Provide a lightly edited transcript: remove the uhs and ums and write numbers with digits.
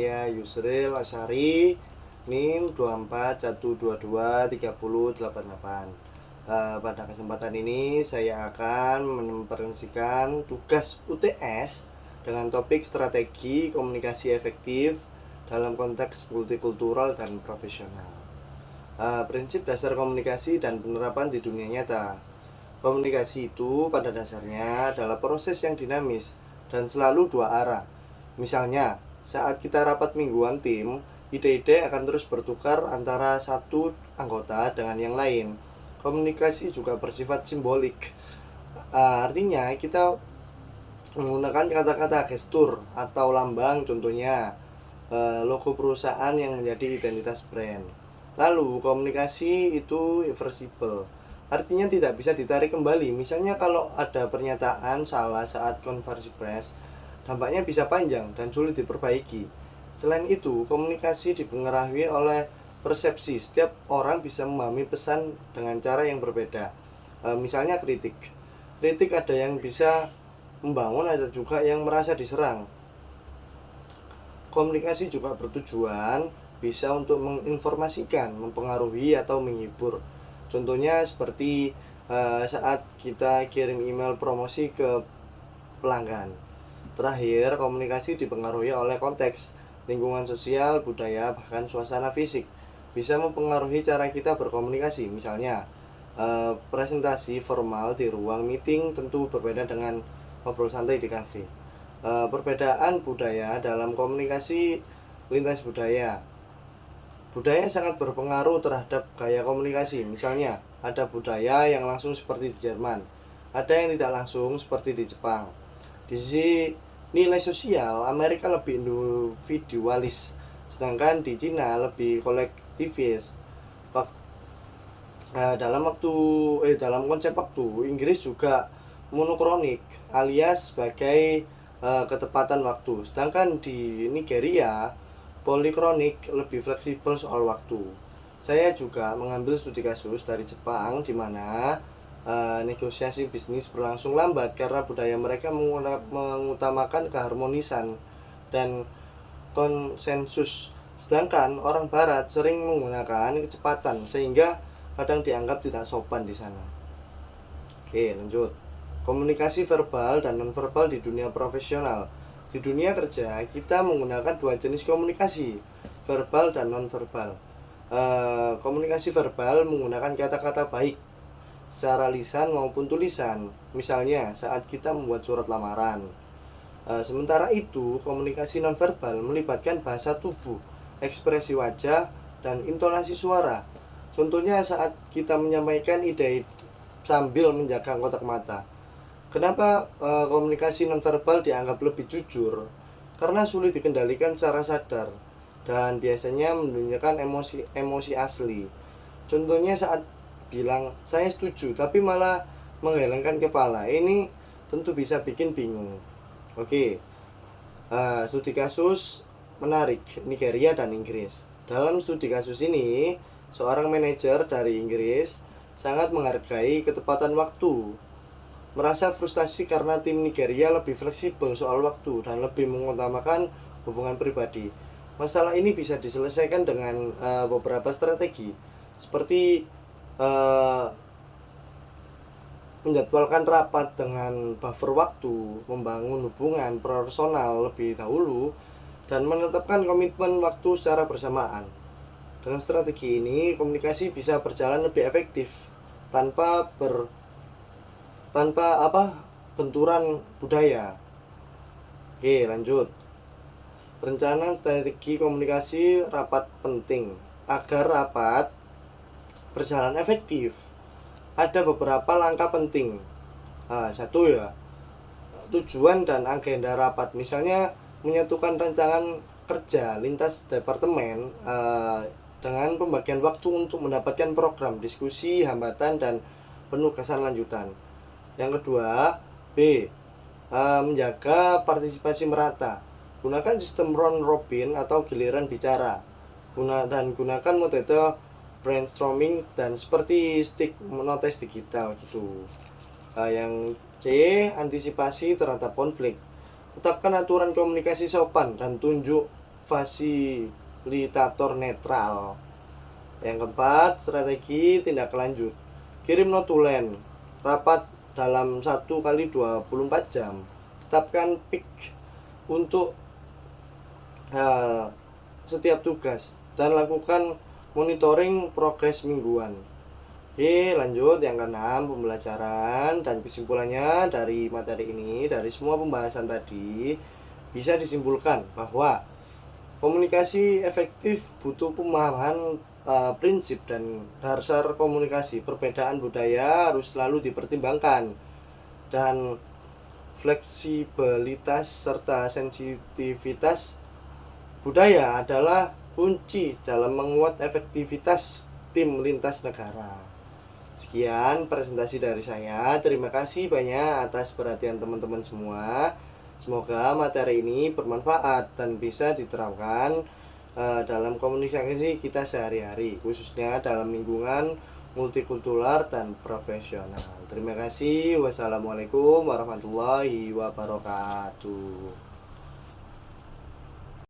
Saya Yusril Asyari, NIM 24122308. Pada kesempatan ini saya akan mempresentasikan tugas UTS dengan topik strategi komunikasi efektif dalam konteks multikultural dan profesional. Prinsip dasar komunikasi dan penerapan di dunia nyata. Komunikasi itu pada dasarnya adalah proses yang dinamis dan selalu dua arah. Misalnya, saat kita rapat mingguan tim, ide-ide akan terus bertukar antara satu anggota dengan yang lain. Komunikasi juga bersifat simbolik. Artinya kita menggunakan kata-kata gestur atau lambang, contohnya logo perusahaan yang menjadi identitas brand. Lalu komunikasi itu irreversible, artinya tidak bisa ditarik kembali. Misalnya kalau ada pernyataan salah saat konferensi pers, dampaknya bisa panjang dan sulit diperbaiki. Selain itu, komunikasi dipengaruhi oleh persepsi. Setiap orang bisa memahami pesan dengan cara yang berbeda. Misalnya kritik. Kritik ada yang bisa membangun, ada juga yang merasa diserang. Komunikasi juga bertujuan bisa untuk menginformasikan, mempengaruhi, atau menghibur. Contohnya seperti saat kita kirim email promosi ke pelanggan. Terakhir, komunikasi dipengaruhi oleh konteks, lingkungan sosial, budaya, bahkan suasana fisik. Bisa mempengaruhi cara kita berkomunikasi. Misalnya, presentasi formal di ruang meeting tentu berbeda dengan ngobrol santai di kafe. Perbedaan budaya dalam komunikasi lintas budaya. Budaya sangat berpengaruh terhadap gaya komunikasi. Misalnya, ada budaya yang langsung seperti di Jerman, ada yang tidak langsung seperti di Jepang. Di sisi nilai sosial, Amerika lebih individualis, sedangkan di Cina lebih kolektivis. Dalam konsep waktu, Inggris juga monokronik, alias sebagai ketepatan waktu. Sedangkan di Nigeria, polikronik, lebih fleksibel soal waktu. Saya juga mengambil studi kasus dari Jepang, di mana negosiasi bisnis berlangsung lambat karena budaya mereka mengutamakan keharmonisan dan konsensus. Sedangkan orang barat sering menggunakan kecepatan sehingga kadang dianggap tidak sopan di sana. Oke, lanjut. Komunikasi verbal dan nonverbal di dunia profesional. Di dunia kerja, kita menggunakan dua jenis komunikasi, verbal dan nonverbal. Komunikasi verbal menggunakan kata-kata baik secara lisan maupun tulisan, misalnya saat kita membuat surat lamaran. Sementara itu, komunikasi nonverbal melibatkan bahasa tubuh, ekspresi wajah, dan intonasi suara. Contohnya saat kita menyampaikan ide sambil menjaga kontak mata. Kenapa komunikasi nonverbal dianggap lebih jujur? Karena sulit dikendalikan secara sadar dan biasanya menunjukkan emosi asli. Contohnya saat bilang saya setuju tapi malah menggelengkan kepala, ini tentu bisa bikin bingung. Oke, studi kasus menarik Nigeria dan Inggris. Dalam studi kasus ini, seorang manajer dari Inggris sangat menghargai ketepatan waktu, merasa frustasi karena tim Nigeria lebih fleksibel soal waktu dan lebih mengutamakan hubungan pribadi. Masalah ini bisa diselesaikan dengan beberapa strategi, seperti menjadwalkan rapat dengan buffer waktu, membangun hubungan personal lebih dahulu, dan menetapkan komitmen waktu secara bersamaan. Dengan strategi ini, komunikasi bisa berjalan lebih efektif tanpa benturan budaya. Oke, lanjut. Perencanaan strategi komunikasi rapat penting. Agar rapat berjalan efektif, ada beberapa langkah penting. Satu ya, tujuan dan agenda rapat. Misalnya menyatukan rancangan kerja lintas departemen dengan pembagian waktu untuk mendapatkan program, diskusi, hambatan, dan penugasan lanjutan. Yang kedua, B, menjaga partisipasi merata. Gunakan sistem round robin atau giliran bicara. Gunakan metode brainstorming dan seperti stick notes digital gitu. Yang C, antisipasi terhadap konflik. Tetapkan aturan komunikasi sopan dan tunjuk fasilitator netral. Yang keempat, strategi tindak lanjut. Kirim notulen, rapat dalam 1 kali 24 jam. Tetapkan peak untuk setiap tugas dan lakukan monitoring progres mingguan. Oke, lanjut yang keenam, pembelajaran dan kesimpulannya dari materi ini, dari semua pembahasan tadi bisa disimpulkan bahwa komunikasi efektif butuh pemahaman prinsip dan dasar komunikasi. Perbedaan budaya harus selalu dipertimbangkan, dan fleksibilitas serta sensitivitas budaya adalah kunci dalam menguat efektivitas tim lintas negara. Sekian presentasi dari saya. Terima kasih banyak atas perhatian teman-teman semua. Semoga materi ini bermanfaat dan bisa diterapkan dalam komunikasi kita sehari-hari, khususnya dalam lingkungan multikultural dan profesional. Terima kasih. Wassalamualaikum warahmatullahi wabarakatuh.